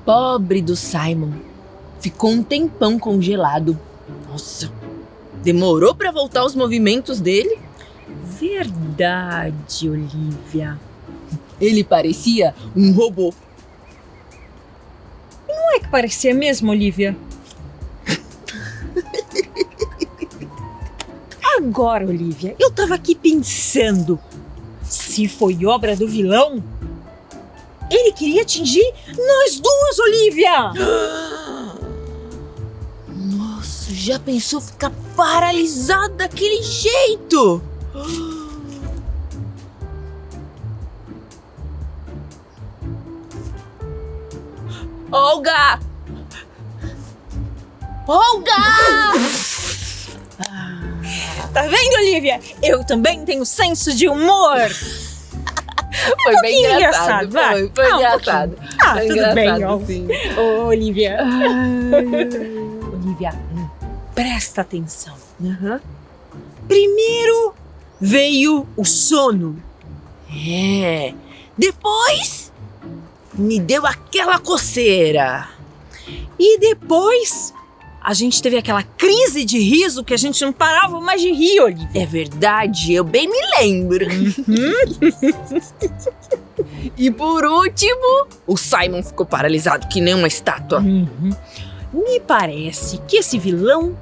Pobre do Simon. Ficou um tempão congelado. Nossa, demorou pra voltar os movimentos dele? Verdade, Olivia. Ele parecia um robô. Não é que parecia mesmo, Olivia? Agora, Olivia, eu tava aqui pensando. Se foi obra do vilão, ele queria atingir nós duas, Olivia! Nossa, já pensou ficar paralisado daquele jeito? Olga! Olga! Tá vendo, Olivia? Eu também tenho senso de humor. Foi bem engraçado. Vai. Foi engraçado. Ah, Foi tudo engraçado, bem, ó. sim. Ô, Olivia. Olivia, presta atenção. Uhum. Primeiro veio o sono. Depois me deu aquela coceira. E depois a gente teve aquela crise de riso que a gente não parava mais de rir, Olivia. É verdade, eu bem me lembro. E por último, o Simon ficou paralisado que nem uma estátua. Me parece que esse vilão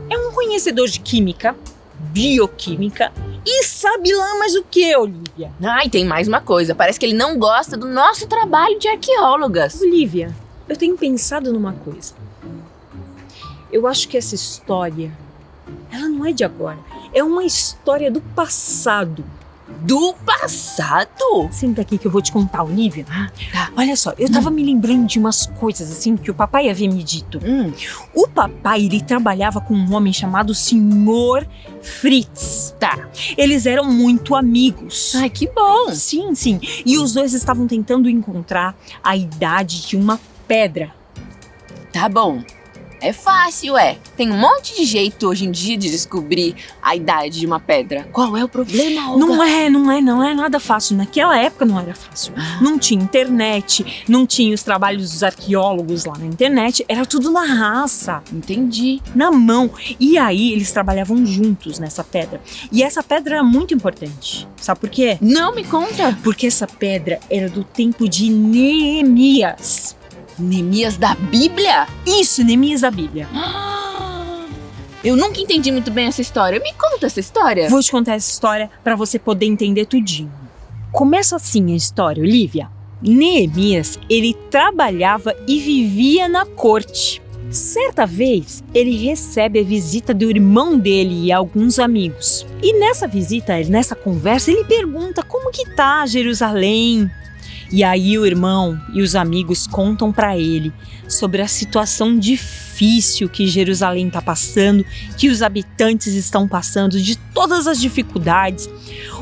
é um conhecedor de química, bioquímica e sabe lá mais o que, Olivia. Ah, e tem mais uma coisa, parece que ele não gosta do nosso trabalho de arqueólogas. Olivia, eu tenho pensado numa coisa. Eu acho que essa história, ela não é de agora. É uma história do passado. Do passado? Senta aqui que eu vou te contar, Olivia. Tá. Olha só, eu tava me lembrando de umas coisas assim que o papai havia me dito. O papai, ele trabalhava com um homem chamado Senhor Fritz. Tá. Eles eram muito amigos. Ai, que bom. Sim, sim. E os dois estavam tentando encontrar a idade de uma pedra. Tá bom. É fácil, Tem um monte de jeito hoje em dia de descobrir a idade de uma pedra. Qual é o problema, Olga? Não é nada fácil. Naquela época não era fácil. Não tinha internet, não tinha os trabalhos dos arqueólogos lá na internet. Era tudo na raça. Entendi. Na mão. E aí eles trabalhavam juntos nessa pedra. E essa pedra era muito importante. Sabe por quê? Não, me conta. Porque essa pedra era do tempo de Neemias. Neemias da Bíblia? Isso, Neemias da Bíblia. Eu nunca entendi muito bem essa história. Me conta essa história. Vou te contar essa história para você poder entender tudinho. Começa assim a história, Olivia. Neemias, ele trabalhava e vivia na corte. Certa vez, ele recebe a visita do irmão dele e alguns amigos. E nessa visita, nessa conversa, ele pergunta como que tá Jerusalém. E aí o irmão e os amigos contam para ele sobre a situação difícil que Jerusalém está passando, que os habitantes estão passando, de todas as dificuldades.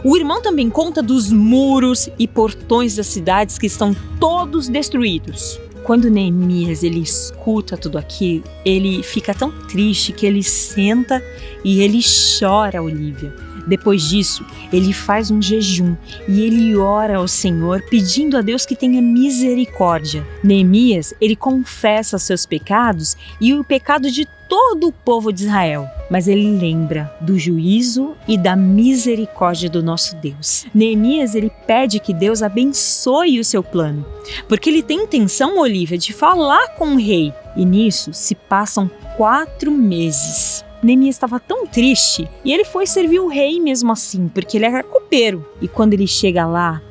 O irmão também conta dos muros e portões das cidades que estão todos destruídos. Quando Neemias ele escuta tudo aquilo, ele fica tão triste que ele senta e ele chora, Olivia. Depois disso, ele faz um jejum e ele ora ao Senhor pedindo a Deus que tenha misericórdia. Neemias, ele confessa seus pecados e o pecado de todo o povo de Israel, mas ele lembra do juízo e da misericórdia do nosso Deus. Neemias, ele pede que Deus abençoe o seu plano, porque ele tem intenção, Olivia, de falar com o rei. E nisso se passam 4 meses. Neemias estava tão triste e ele foi servir o rei mesmo assim, porque ele era copeiro. E quando ele chega lá,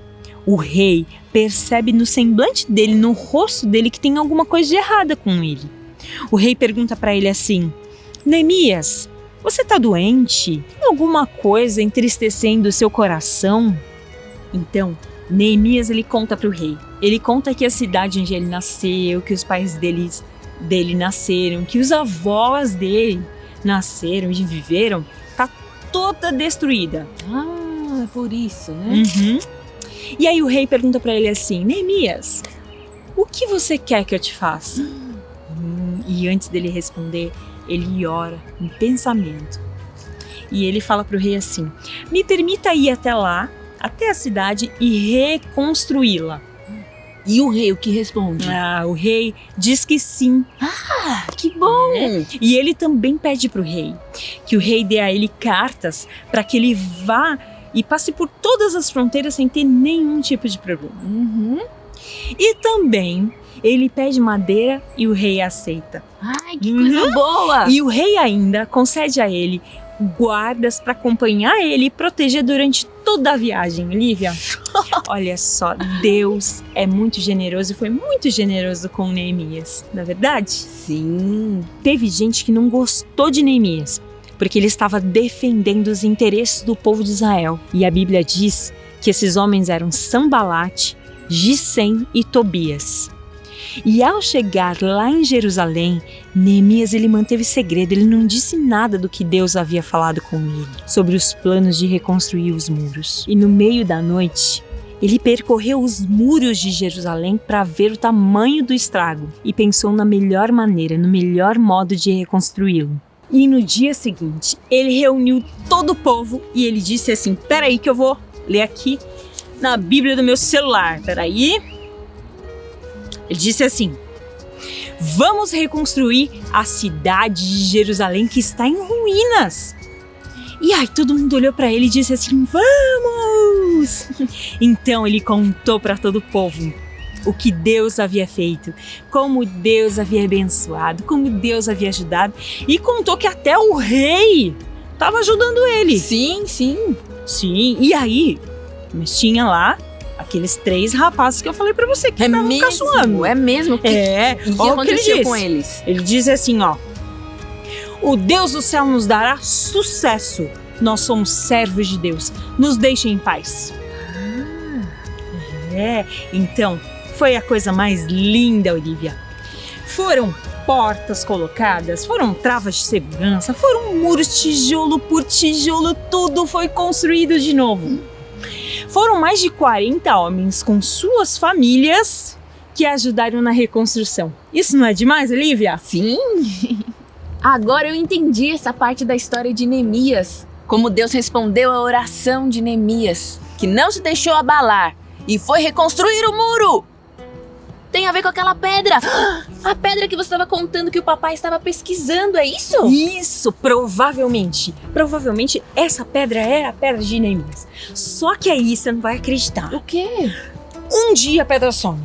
o rei percebe no semblante dele, no rosto dele, que tem alguma coisa de errada com ele. O rei pergunta para ele assim: Neemias, você está doente? Tem alguma coisa entristecendo o seu coração? Então, Neemias ele conta para o rei. Ele conta que a cidade onde ele nasceu, que os pais dele nasceram, que os avós dele nasceram e viveram, tá toda destruída. Ah, é por isso, né? E aí o rei pergunta pra ele assim: Neemias, o que você quer que eu te faça? E antes dele responder, ele ora em pensamento. E ele fala pro rei assim: me permita ir até lá, até a cidade e reconstruí-la. E o rei, o que responde? O rei diz que sim. Que bom! E ele também pede para o rei que o rei dê a ele cartas para que ele vá e passe por todas as fronteiras sem ter nenhum tipo de problema. E também ele pede madeira e o rei aceita. Ai, que coisa boa! E o rei ainda concede a ele guardas para acompanhar ele e proteger durante toda a viagem, Olivia. Olha só, Deus é muito generoso e foi muito generoso com Neemias, não é verdade? Sim. Teve gente que não gostou de Neemias, porque ele estava defendendo os interesses do povo de Israel. E a Bíblia diz que esses homens eram Sambalate, Gissem e Tobias. E ao chegar lá em Jerusalém, Neemias ele manteve segredo, ele não disse nada do que Deus havia falado com ele, sobre os planos de reconstruir os muros. E no meio da noite, ele percorreu os muros de Jerusalém para ver o tamanho do estrago e pensou na melhor maneira, no melhor modo de reconstruí-lo. E no dia seguinte, ele reuniu todo o povo e ele disse assim, peraí que eu vou ler aqui na Bíblia do meu celular, peraí. Ele disse assim, vamos reconstruir a cidade de Jerusalém que está em ruínas. E aí todo mundo olhou para ele e disse assim, vamos! Então ele contou para todo o povo o que Deus havia feito, como Deus havia abençoado, como Deus havia ajudado e contou que até o rei estava ajudando ele. Sim. Sim, e aí, mas tinha lá aqueles 3 rapazes que eu falei pra você que estavam caçoando. É mesmo? E o que aconteceu com eles? Ele diz assim, ó. O Deus do céu nos dará sucesso. Nós somos servos de Deus. Nos deixem em paz. Então, foi a coisa mais linda, Olivia. Foram portas colocadas, foram travas de segurança, foram muros tijolo por tijolo, tudo foi construído de novo. Foram mais de 40 homens com suas famílias que ajudaram na reconstrução. Isso não é demais, Olivia? Sim! Agora eu entendi essa parte da história de Neemias. Como Deus respondeu à oração de Neemias, que não se deixou abalar e foi reconstruir o muro. Tem a ver com aquela pedra. A pedra que você estava contando que o papai estava pesquisando, é isso? Isso, provavelmente. Provavelmente essa pedra era a pedra de Neemias. Só que aí você não vai acreditar. O quê? Um dia a pedra some.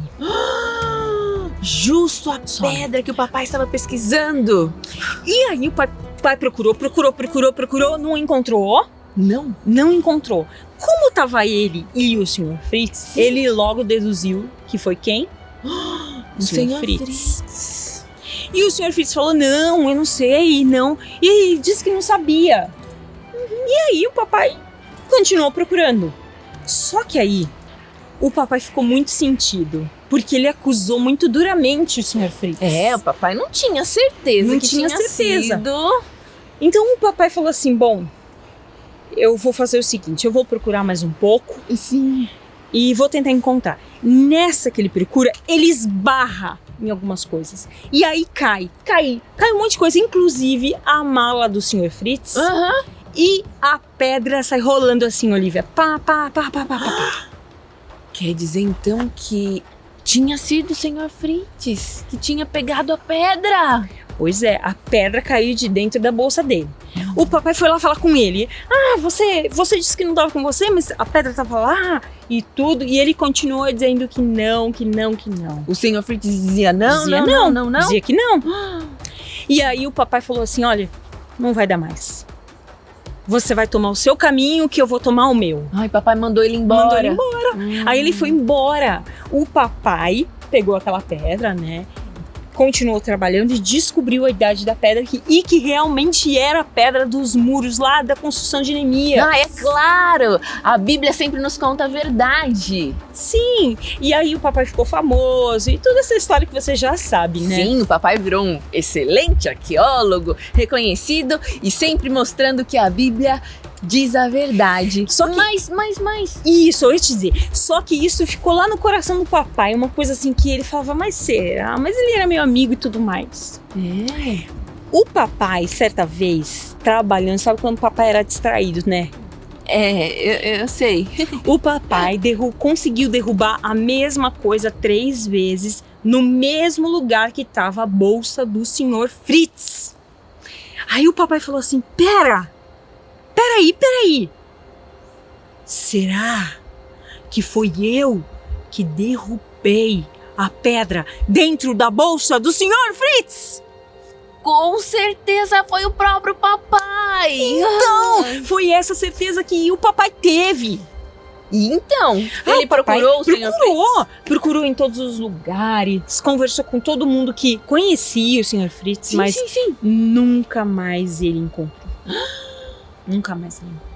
Justo a pedra que o papai estava pesquisando. E aí o pai procurou, não encontrou. Não encontrou. Como estava ele e o Sr. Fritz, ele logo deduziu que foi quem? O Sr. Fritz. E o Sr. Fritz falou, não, eu não sei, não. E disse que não sabia. E aí o papai continuou procurando. Só que aí o papai ficou muito sentido, porque ele acusou muito duramente o Sr. Fritz. O papai não tinha certeza que tinha sido. Então o papai falou assim, bom, eu vou fazer o seguinte, eu vou procurar mais um pouco. Sim. E vou tentar encontrar. Nessa que ele procura, ele esbarra em algumas coisas. E aí cai um monte de coisa, inclusive a mala do Sr. Fritz. E a pedra sai rolando assim, Olivia. Pá. Quer dizer então que tinha sido o Sr. Fritz que tinha pegado a pedra. Pois é, a pedra caiu de dentro da bolsa dele. O papai foi lá falar com ele. Você disse que não estava com você, mas a pedra estava lá e tudo. E ele continuou dizendo que não. O Sr. Fritz dizia não. Dizia que não. E aí o papai falou assim, olha, não vai dar mais. Você vai tomar o seu caminho que eu vou tomar o meu. Ai, papai mandou ele embora. Aí ele foi embora. O papai pegou aquela pedra, né? Continuou trabalhando e descobriu a idade da pedra e que realmente era a pedra dos muros lá da construção de Neemias. É claro! A Bíblia sempre nos conta a verdade. Sim, e aí o papai ficou famoso e toda essa história que você já sabe, né? Sim, o papai virou um excelente arqueólogo, reconhecido e sempre mostrando que a Bíblia diz a verdade. Só que... Mas... Isso, eu ia te dizer. Só que isso ficou lá no coração do papai. Uma coisa assim que ele falava, mas será? Mas ele era meu amigo e tudo mais. O papai, certa vez, trabalhando, sabe quando o papai era distraído, né? Eu sei. O papai conseguiu derrubar a mesma coisa 3 vezes no mesmo lugar que estava a bolsa do Sr. Fritz. Aí o papai falou assim, peraí. Será que foi eu que derrubei a pedra dentro da bolsa do Sr. Fritz? Com certeza foi o próprio papai. Então, foi essa certeza que o papai teve. Então, ele procurou o Sr. Fritz? Procurou em todos os lugares, conversou com todo mundo que conhecia o Sr. Fritz, Sim, mas sim. nunca mais ele encontrou. Nunca mais ele encontrou.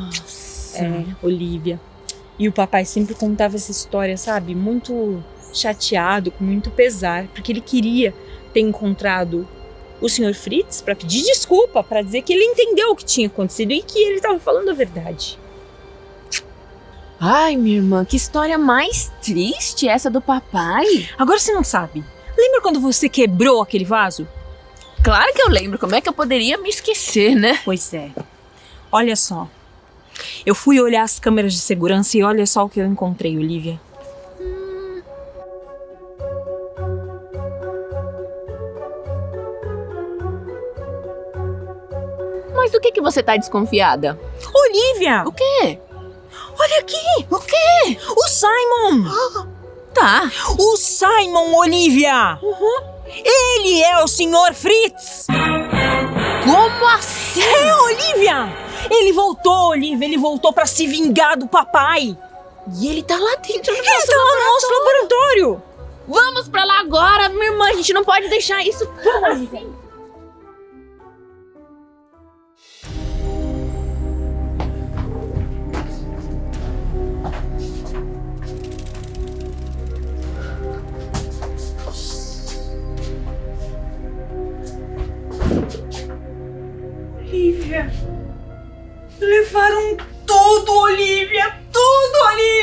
Nossa. Olivia. E o papai sempre contava essa história, sabe? Muito chateado, com muito pesar, porque ele queria ter encontrado o Sr. Fritz para pedir desculpa, para dizer que ele entendeu o que tinha acontecido e que ele estava falando a verdade. Ai, minha irmã, que história mais triste essa do papai. Agora você não sabe. Lembra quando você quebrou aquele vaso? Claro que eu lembro, como é que eu poderia me esquecer, né? Pois é. Olha só. Eu fui olhar as câmeras de segurança e olha só o que eu encontrei, Olivia. Mas do que você tá desconfiada? Olivia! O quê? Olha aqui! O quê? O Simon! Tá. O Simon, Olivia! Ele é o Sr. Fritz! Como assim? Olivia! Ele voltou, Olivia! Ele voltou pra se vingar do papai! E ele tá lá dentro do Ele tá lá no nosso laboratório! Vamos pra lá agora, minha irmã. A gente não pode deixar isso tudo assim. Olivia! Levaram tudo, Olivia! Tudo, Olivia!